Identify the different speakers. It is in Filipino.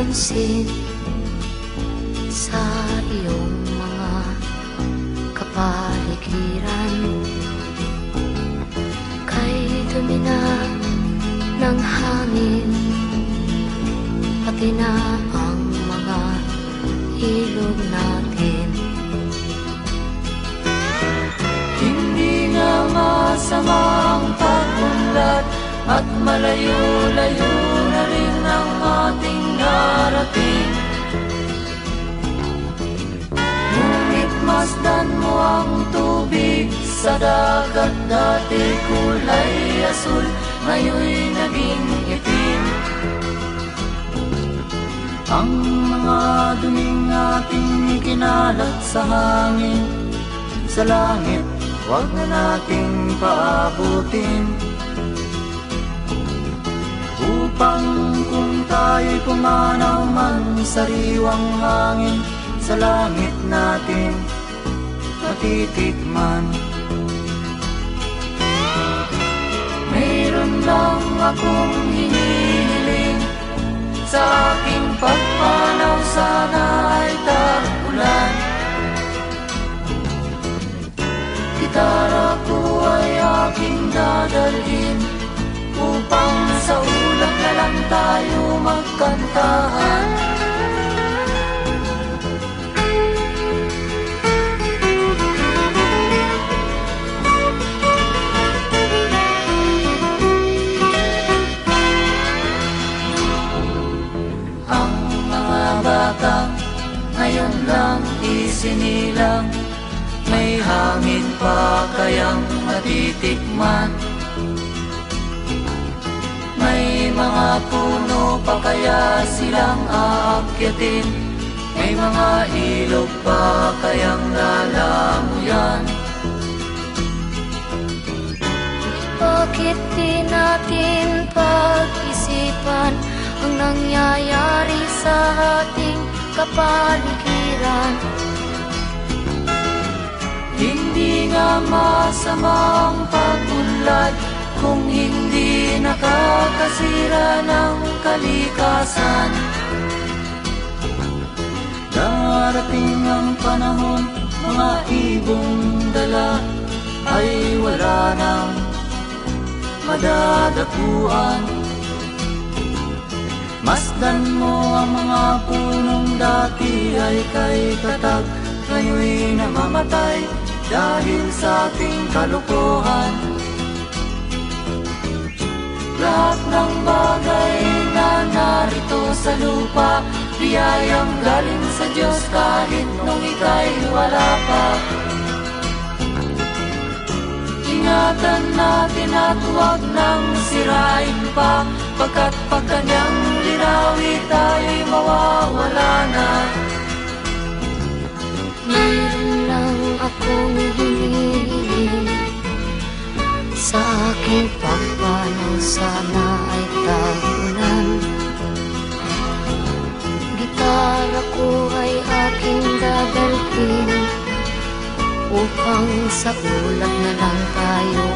Speaker 1: pansin sa iyong mga kapaligiran. Kay dumi na ng hangin, pati na ang mga ilog natin.
Speaker 2: Hindi nga masama ang pag-unlad at malayo-layo na rin ang ating narating. Ngunit masdan mo ang tubig sa dagat, dati kulay asul, ngayon'y naging itim. Ang mga duming ating ikinalat sa hangin, sa langit, huwag na nating paabutin. Upang kung tayo'y pumanaw man sa sariwang hangin, sa langit natin matitikman. Mayroon lang akong hinihiling, sa aking pagpanaw sana ay tag-ulan. Gitara ko ay aking dadalhin, upang sa ulap na lang tayo magkantahan. Ang mga bata ngayon lang isinilang, may hangin pa kayang matitikman. May mga puno pa kaya silang aakyatin, may mga ilog pa kayang lalamuyan.
Speaker 1: Bakit di natin pag-isipan ang nangyayari sa ating kapaligiran?
Speaker 2: Hindi nga masama ang pag-unlad kung hindi nakakasira ng kalikasan. Darating ang panahon, mga ibong dala ay wala nang madadapuan. Masdan mo ang mga punong dati ay kay tatag, ngayon'y namamatay dahil sa ating kalokohan. Lahat ng bagay na narito sa lupa, biyayang galing sa Diyos kahit nung ika'y wala pa. Ingatan natin at huwag nang sirain pa, pagkat pag kanyang linawi tayo'y mawawala na.
Speaker 1: Mayroon lang akong hinihiling, sa aking pagpanaw sana ay tag-ulan. Gitara ko ay aking dadalhin, upang sa ulap na lang tayo